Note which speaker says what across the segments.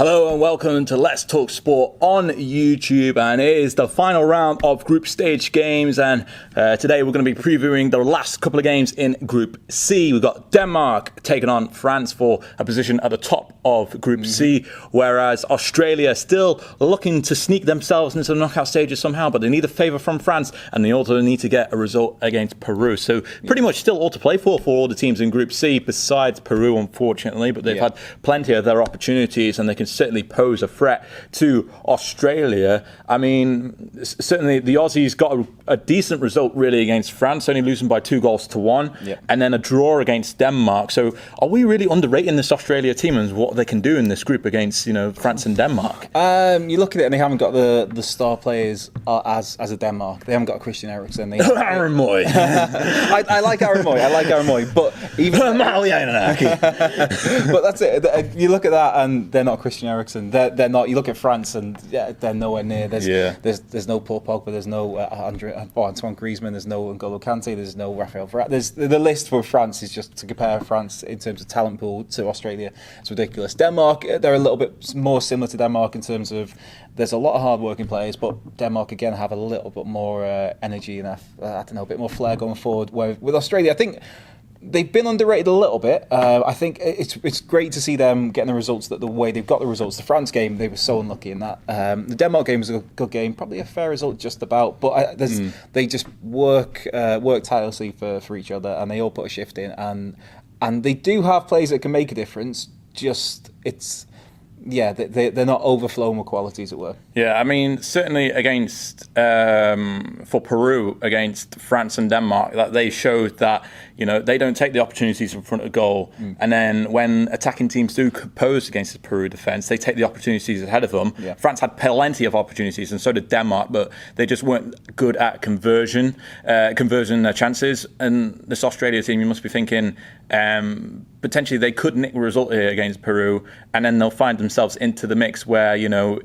Speaker 1: Hello and welcome to Let's Talk Sport on YouTube, and it is the final round of group stage games, and today we're going to be previewing the last couple of games in Group C. We've got Denmark taking on France for a position at the top of Group C, whereas Australia still looking to sneak themselves into the knockout stages somehow, but they need a favour from France and they also need to get a result against Peru. So pretty much still all to play for all the teams in Group C, besides Peru unfortunately, but they've had plenty of their opportunities and they can certainly pose a threat to Australia. I mean, certainly the Aussies got a decent result really against France, only losing by 2-1, and then a draw against Denmark. So are we really underrating this Australia team and what they can do in this group against, France and Denmark?
Speaker 2: You look at it and they haven't got the star players as a Denmark. They haven't got a Christian Eriksen.
Speaker 1: Aaron Moy.
Speaker 2: I like Aaron Moy, but even but that's it. You look at that and they're not Christian Eriksen. They're not. You look at France and they're nowhere near. There's no Paul Pogba. There's no Antoine Griezmann. There's no N'Golo Kante. There's no Raphael Varane. The list for France is just to compare France in terms of talent pool to Australia. It's ridiculous. Denmark, they're a little bit more similar to Denmark in terms of there's a lot of hard-working players, but Denmark again have a little bit more energy and a bit more flair going forward. Where with Australia, I think they've been underrated a little bit. I think it's great to see them getting the results the way they've got the results. The France game, they were so unlucky in that. The Denmark game was a good game, probably a fair result just about. But they just work tirelessly for each other, and they all put a shift in. And they do have players that can make a difference. They're not overflowing with quality, as it were.
Speaker 1: Yeah, I mean, certainly against for Peru against France and Denmark, that they showed that they don't take the opportunities in front of goal, and then when attacking teams do pose against the Peru defence, they take the opportunities ahead of them. Yeah. France had plenty of opportunities, and so did Denmark, but they just weren't good at conversion chances. And this Australia team, you must be thinking potentially they could nick a result here against Peru, and then they'll find themselves into the mix where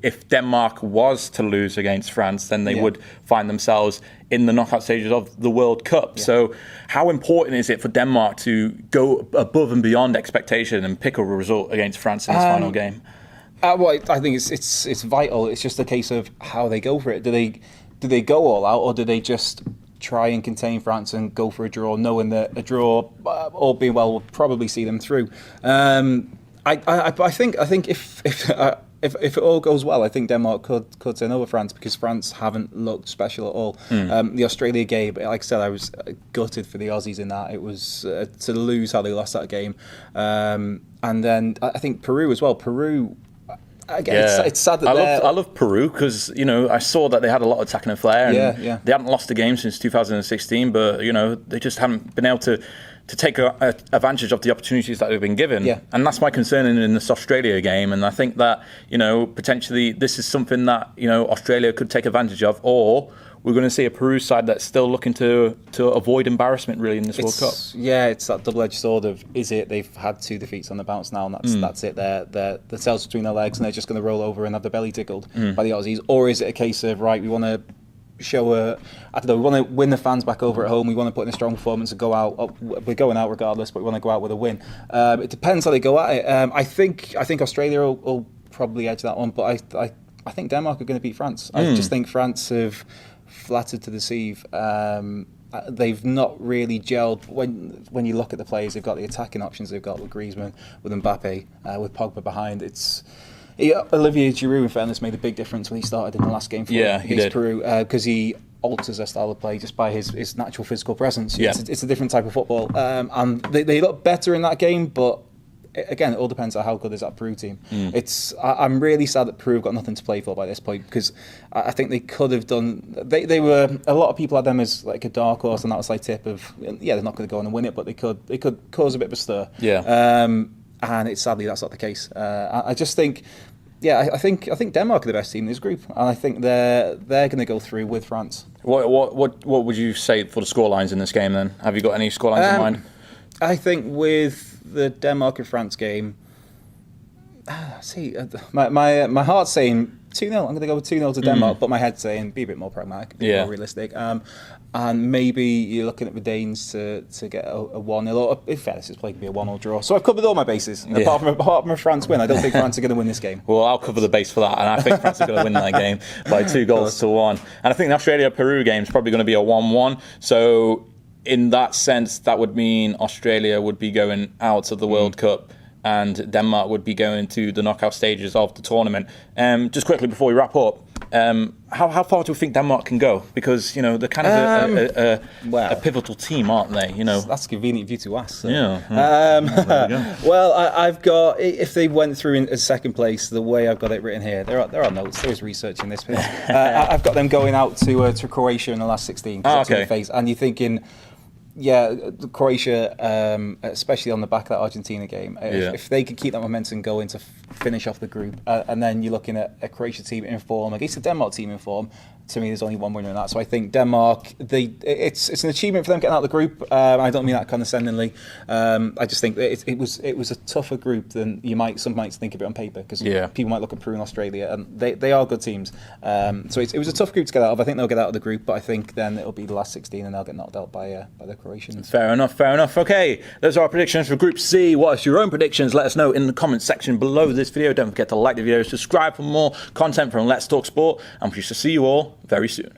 Speaker 1: if Denmark was to lose against France, then they would find themselves in the knockout stages of the World Cup. So how important is it for Denmark to go above and beyond expectation and pick a result against France in this final game?
Speaker 2: Well, I think it's vital. It's just a case of how they go for it. Do they go all out, or do they just try and contain France and go for a draw, knowing that a draw, all being well, will probably see them through? I think if it all goes well, I think Denmark could turn over France, because France haven't looked special at all. The Australia game, like I said, I was gutted for the Aussies in that. It was to lose how they lost that game. And then I think Peru as well. Peru, again, it's sad that
Speaker 1: I love Peru because I saw that they had a lot of attacking and flair, and they hadn't lost a game since 2016, but they just haven't been able to take advantage of the opportunities that they've been given. And that's my concern in this Australia game, and I think that potentially this is something that Australia could take advantage of, or we're going to see a Peru side that's still looking to avoid embarrassment really in this World Cup.
Speaker 2: Yeah, it's that double-edged sword of, is it they've had 2 defeats on the bounce now, and that's it. They're the tails between their legs, and they're just going to roll over and have their belly tickled by the Aussies, or is it a case of, right, we want to show we want to win the fans back over at home, we want to put in a strong performance and go out, we're going out regardless, but we want to go out with a win. It depends how they go at it. I think Australia will probably edge that one, but I think Denmark are going to beat France. I just think France have flattered to deceive. They've not really gelled. When you look at the players, they've got the attacking options they've got with Griezmann, with Mbappe, with Pogba behind. Olivier Giroud, in fairness, made a big difference when he started in the last game for against Peru, because he alters their style of play just by his natural physical presence. It's a different type of football, and they look better in that game, but again, it all depends on how good is that Peru team. I'm really sad that Peru have got nothing to play for by this point, because I think they could have done. They were, a lot of people had them as like a dark horse, and that was like tip of they're not going to go on and win it, but they could cause a bit of a stir. And sadly that's not the case. I just think. I think Denmark are the best team in this group, and I think they're going to go through with France.
Speaker 1: What would you say for the scorelines in this game then? Have you got any scorelines in mind?
Speaker 2: I think with the Denmark and France game, my heart's saying 2-0. I'm going to go with 2-0 to Denmark, but my head's saying be a bit more pragmatic, be more realistic. And maybe you're looking at the Danes to get a 1-0, or in fairness, it's probably going to be a 1-0 draw. So I've covered all my bases, apart from a France win. I don't think France are going to win this game.
Speaker 1: Well, I'll cover the base for that, and I think France are going to win that game by 2-1. And I think the Australia-Peru game is probably going to be a 1-1. So in that sense, that would mean Australia would be going out of the World Cup, and Denmark would be going to the knockout stages of the tournament. Just quickly before we wrap up, how far do you think Denmark can go? Because, you know, they're kind of a pivotal team, aren't they? You know,
Speaker 2: that's convenient of you to ask. So.
Speaker 1: Yeah.
Speaker 2: Well, I've got, if they went through in second place, the way I've got it written here, there are notes. There's research in this bit. I've got them going out to Croatia in the last 16. And you're thinking, Croatia, especially on the back of that Argentina game, if they could keep that momentum going to finish off the group, and then you're looking at a Croatia team in form against a Denmark team in form, to me, there's only one winner in that. So I think Denmark, it's an achievement for them getting out of the group. I don't mean that condescendingly. I just think that it was a tougher group than some might think of it on paper, because people might look at Peru and Australia, and they are good teams. So it was a tough group to get out of. I think they'll get out of the group, but I think then it'll be the last 16 and they'll get knocked out by the Croatians.
Speaker 1: Fair enough. Okay, those are our predictions for Group C. What are your own predictions? Let us know in the comments section below this video. Don't forget to like the video, subscribe for more content from Let's Talk Sport, and we shall see you all very soon.